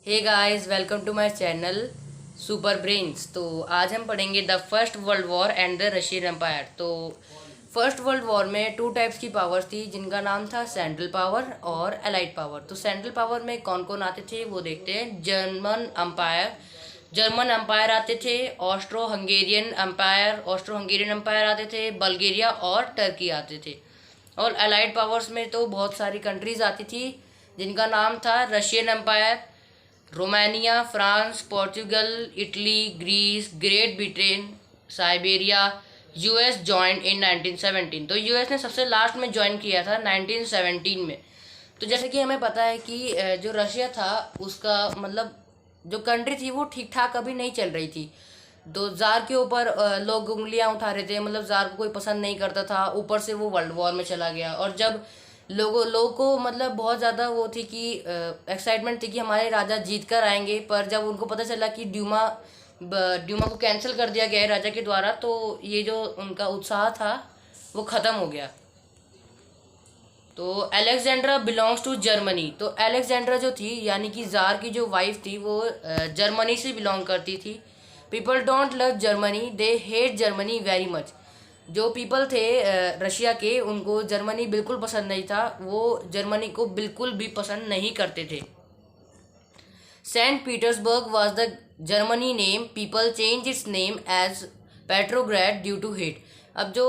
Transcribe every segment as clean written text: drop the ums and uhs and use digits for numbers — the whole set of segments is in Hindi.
Hey guys, welcome to my channel super brains. तो आज हम पढ़ेंगे the first world war and the Russian empire. तो फर्स्ट वर्ल्ड वॉर में टू टाइप्स की पावर्स थी जिनका नाम था सेंट्रल पावर और एलाइड पावर। तो सेंट्रल पावर में कौन कौन आते थे वो देखते हैं। जर्मन एम्पायर आते थे, ऑस्ट्रो हंगेरियन एम्पायर आते थे, बल्गेरिया और टर्की आते थे। और एलाइड पावर्स में तो बहुत सारी कंट्रीज आती थी जिनका नाम था Russian empire, Romania, France, Portugal, Italy, Greece, Great Britain, Siberia. US join in 1917। तो यूएस ने सबसे लास्ट में ज्वाइन किया था 1917 में। तो जैसे कि हमें पता है कि जो रशिया था उसका मतलब जो कंट्री थी वो ठीक ठाक अभी नहीं चल रही थी। तो जार के ऊपर लोग उंगलियां उठा रहे थे, मतलब जार को कोई पसंद नहीं करता था। ऊपर से वो वर्ल्ड वॉर में चला गया और जब लोगों को मतलब बहुत ज़्यादा वो थी कि एक्साइटमेंट थी कि हमारे राजा जीत कर आएंगे। पर जब उनको पता चला कि ड्यूमा को कैंसिल कर दिया गया है राजा के द्वारा, तो ये जो उनका उत्साह था वो ख़त्म हो गया। तो अलेक्जेंड्रा बिलोंग्स टू जर्मनी। तो अलेक्जेंड्रा जो थी यानी कि जार की जो वाइफ थी वो जर्मनी से बिलोंग करती थी। People don't love Germany, they hate Germany very much. जो पीपल थे रशिया के, उनको जर्मनी बिल्कुल पसंद नहीं था, वो जर्मनी को बिल्कुल भी पसंद नहीं करते थे। Saint Petersburg was the Germany name, people change its name as Petrograd due to hate. अब जो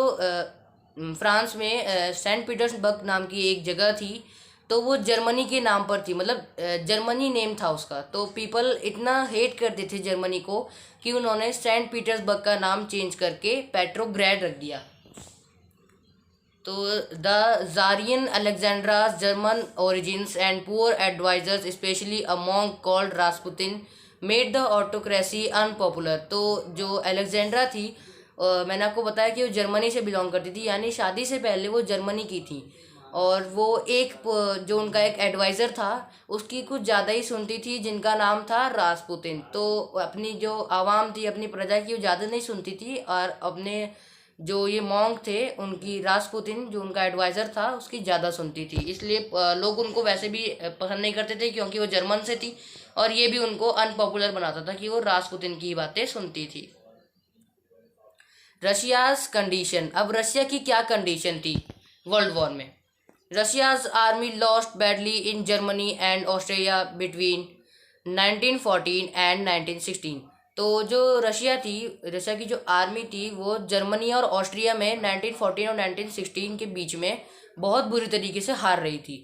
फ्रांस में सेंट पीटर्सबर्ग नाम की एक जगह थी, तो वो जर्मनी के नाम पर थी, मतलब जर्मनी नेम था उसका। तो पीपल इतना हेट करते थे जर्मनी को कि उन्होंने सेंट पीटर्सबर्ग का नाम चेंज करके पेट्रोग्रेड रख दिया। तो the Tsarina Alexandra's German origins and poor advisers especially a monk called Rasputin made the autocracy unpopular. तो जो अलेक्जेंड्रा थी, मैंने आपको बताया कि वो जर्मनी से बिलोंग करती थी, यानी शादी से पहले वो जर्मनी की थी। और वो जो उनका एक एडवाइज़र था उसकी कुछ ज़्यादा ही सुनती थी, जिनका नाम था रास्पुतिन। तो अपनी जो आवाम थी, अपनी प्रजा की, वो ज़्यादा नहीं सुनती थी और अपने जो ये मॉन्क थे उनकी, रास्पुतिन जो उनका एडवाइज़र था, उसकी ज़्यादा सुनती थी। इसलिए लोग उनको वैसे भी पसंद नहीं करते थे क्योंकि वो जर्मन से थी। और ये भी उनको अनपॉपुलर बनाता था कि वो रास्पुतिन की बातें सुनती थी। Russia's condition. अब रशिया की क्या कंडीशन थी वर्ल्ड वॉर में। Russia's army lost badly in Germany and Australia between 1914 and 1916। तो जो रशिया की जो आर्मी थी वो जर्मनी और ऑस्ट्रिया में 1914 और 1916 के बीच में बहुत बुरी तरीके से हार रही थी।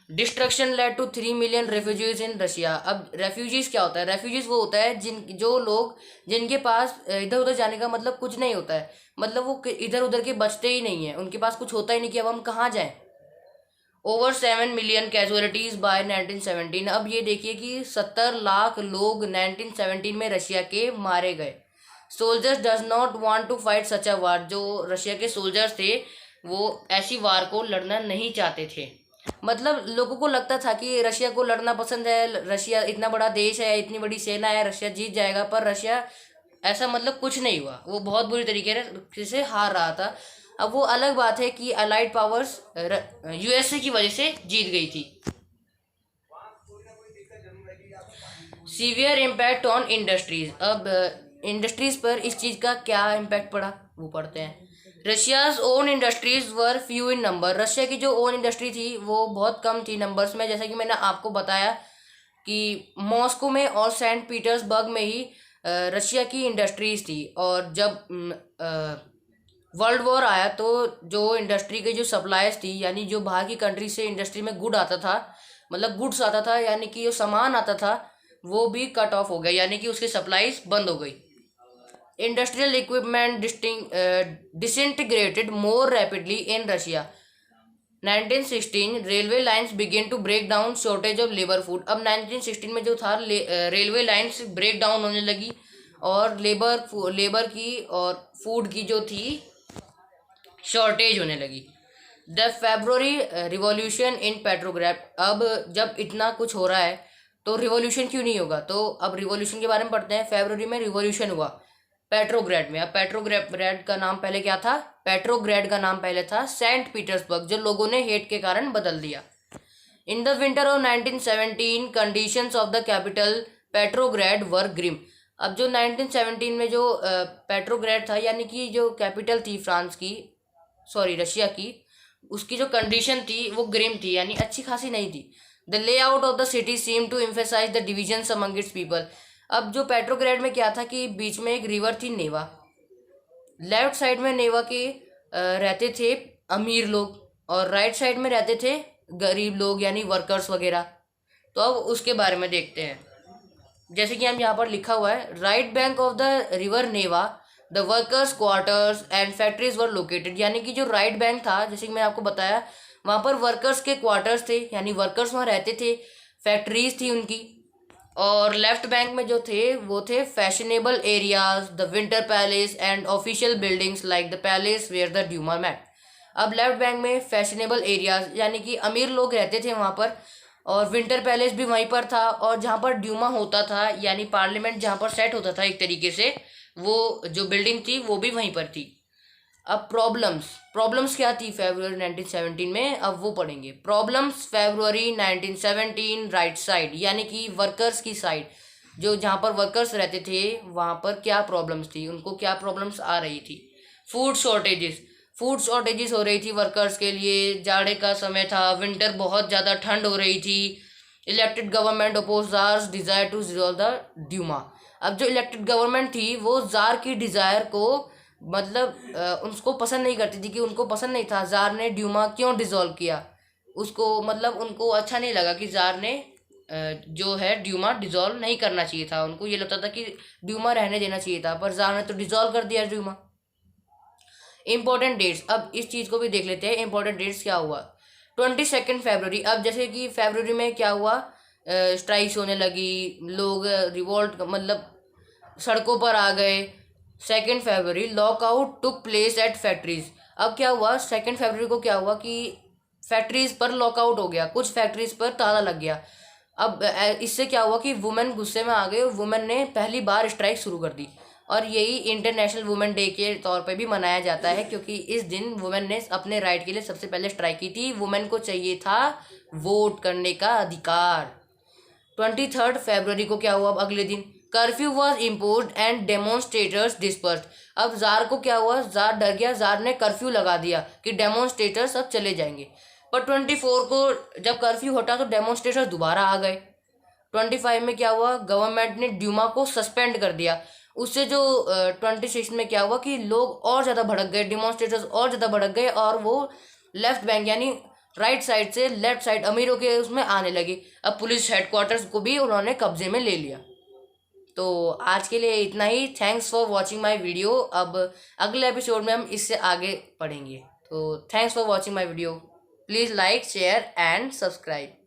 Destruction led to 3 million refugees in Russia. अब रेफ्यूजीज क्या होता है? रेफ्यूजीज वो होता है जो लोग जिनके पास इधर उधर जाने का मतलब कुछ नहीं होता है, मतलब वो इधर उधर के बचते ही नहीं है, उनके पास कुछ होता ही नहीं कि अब हम कहाँ जाएं। Over 7 million casualties by 1917। अब ये देखिए कि 70 लाख लोग 1917 में रशिया के मारे गए। Soldiers does not want to fight such a war. जो रशिया के सोल्जर्स थे वो ऐसी वार को लड़ना नहीं चाहते थे। मतलब लोगों को लगता था कि रशिया को लड़ना पसंद है, रशिया इतना बड़ा देश है, इतनी बड़ी सेना है, रशिया जीत जाएगा। पर रशिया ऐसा मतलब कुछ नहीं हुआ, वो बहुत बुरी तरीके से हार रहा था। अब वो अलग बात है कि अलाइड पावर्स यूएसए की वजह से जीत गई थी। Severe impact on industries. अब इंडस्ट्रीज पर इस चीज़ का क्या इम्पैक्ट पड़ा वो पढ़ते हैं। Russia's own industries were few in number. Russia की जो ओन इंडस्ट्री थी वो बहुत कम थी नंबर्स में। जैसा कि मैंने आपको बताया कि मॉस्को में और सेंट पीटर्सबर्ग में ही रशिया की इंडस्ट्रीज थी। और जब वर्ल्ड वॉर आया तो जो इंडस्ट्री की जो सप्लाईज थी, यानी जो बाहर की कंट्री से इंडस्ट्री में गुड आता था, मतलब गुड्स आता था, यानी कि जो सामान आता था, वो भी कट ऑफ हो गया, यानी कि उसकी सप्लाईज बंद हो गई। Industrial equipment disintegrated more rapidly in Russia. 1916 railway lines began to break down, shortage of labour food. अब 1916 में जो था रेलवे लाइंस ब्रेक डाउन होने लगी और लेबर की और फूड की जो थी शॉर्टेज होने लगी। The February revolution in Petrograd. अब जब इतना कुछ हो रहा है तो रिवॉल्यूशन क्यों नहीं होगा? तो अब रिवॉल्यूशन के बारे में पढ़ते हैं। फरवरी में रिवॉल्यूशन हुआ पेट्रोग्रेड में। अब पेट्रोग्रेड का नाम पहले क्या था? पेट्रोग्रेड का नाम पहले था सेंट पीटर्सबर्ग, जो लोगों ने हेट के कारण बदल दिया। In the winter of 1917 conditions of the capital Petrograd were grim. अब जो 1917 में जो पेट्रोग्रेड था यानी कि जो कैपिटल थी फ्रांस की, सॉरी रशिया की, उसकी जो कंडीशन थी वो ग्रिम थी, यानी अच्छी खासी नहीं थी। The layout of the city seem to emphasise the divisions among its people. अब जो पेट्रोग्रेड में क्या था कि बीच में एक रिवर थी नेवा, लेफ्ट साइड में नेवा के रहते थे अमीर लोग और राइट साइड में रहते थे गरीब लोग यानी वर्कर्स वगैरह। तो अब उसके बारे में देखते हैं। जैसे कि हम यहाँ पर लिखा हुआ है, right bank of the river Neva the workers quarters and factories were located. यानी कि जो राइट बैंक था, जैसे कि मैं आपको बताया, वहाँ पर वर्कर्स के क्वार्टर्स थे, यानी वर्कर्स वहाँ रहते थे, फैक्ट्रीज थी उनकी। और लेफ्ट बैंक में जो थे वो थे fashionable areas, the winter palace and official buildings like the palace where the Duma met. अब लेफ्ट बैंक में फैशनेबल एरियाज यानी कि अमीर लोग रहते थे वहाँ पर, और विंटर पैलेस भी वहीं पर था, और जहाँ पर ड्यूमा होता था यानी पार्लियामेंट जहाँ पर सेट होता था एक तरीके से, वो जो बिल्डिंग थी वो भी वहीं पर थी। अब प्रॉब्लम्स क्या थी फरवरी 1917 में, अब वो पढ़ेंगे। प्रॉब्लम्स फरवरी 1917 राइट साइड, यानी कि वर्कर्स की साइड, जो जहाँ पर वर्कर्स रहते थे वहाँ पर क्या प्रॉब्लम्स थी, उनको क्या प्रॉब्लम्स आ रही थी। फूड शॉर्टेजेस हो रही थी वर्कर्स के लिए, जाड़े का समय था, विंटर बहुत ज़्यादा ठंड हो रही थी। Elected government oppose tsar's desire to resolve the Duma. अब जो इलेक्टेड गवर्नमेंट थी वो ज़ार की डिज़ायर को मतलब उसको पसंद नहीं करती थी, कि उनको पसंद नहीं था ज़ार ने ड्यूमा क्यों डिज़ोल्व किया, उसको मतलब उनको अच्छा नहीं लगा कि ज़ार ने जो है ड्यूमा डिज़ोल्व नहीं करना चाहिए था। उनको ये लगता था कि ड्यूमा रहने देना चाहिए था, पर ज़ार ने तो डिज़ोल्व कर दिया ड्यूमा। इंपॉर्टेंट डेट्स, अब इस चीज़ को भी देख लेते हैं, इंपॉर्टेंट डेट्स क्या हुआ। 22 फरवरी, अब जैसे कि फरवरी में क्या हुआ, स्ट्राइक्स होने लगी, लोग रिवोल्ट मतलब सड़कों पर आ गए। 2 फरवरी lockout took place at factories. अब क्या हुआ 2 फरवरी को, क्या हुआ कि फैक्ट्रीज पर लॉकआउट हो गया, कुछ फैक्ट्रीज पर ताला लग गया। अब इससे क्या हुआ कि वुमेन गुस्से में आ गए, वुमेन ने पहली बार स्ट्राइक शुरू कर दी, और यही इंटरनेशनल वुमेन डे के तौर पे भी मनाया जाता है, क्योंकि इस दिन वुमेन ने अपने राइट के लिए सबसे पहले स्ट्राइक की थी। वुमेन को चाहिए था वोट करने का अधिकार। 23 फरवरी को क्या हुआ, अब अगले दिन curfew was impose and demonstrators disperse. अब जार को क्या हुआ, जार डर गया, जार ने कर्फ्यू लगा दिया कि डेमोन्स्ट्रेटर्स अब चले जाएंगे। पर 24 को जब कर्फ्यू हटा तो डेमोन्स्ट्रेटर्स दोबारा आ गए। 25 में क्या हुआ, गवर्नमेंट ने ड्यूमा को सस्पेंड कर दिया। उससे जो 26 में क्या हुआ कि लोग और ज़्यादा भड़क गए, डेमोन्स्ट्रेटर्स और ज़्यादा भड़क गए, और वो लेफ्ट बैंक यानी राइट साइड से लेफ्ट साइड अमीरों के उसमें आने लगे। अब पुलिस हेडक्वार्टर्स को भी उन्होंने कब्जे में ले लिया। तो आज के लिए इतना ही। Thanks for watching my video. अब अगले एपिसोड में हम इससे आगे पढ़ेंगे। तो thanks for watching my video. Please like, share and subscribe.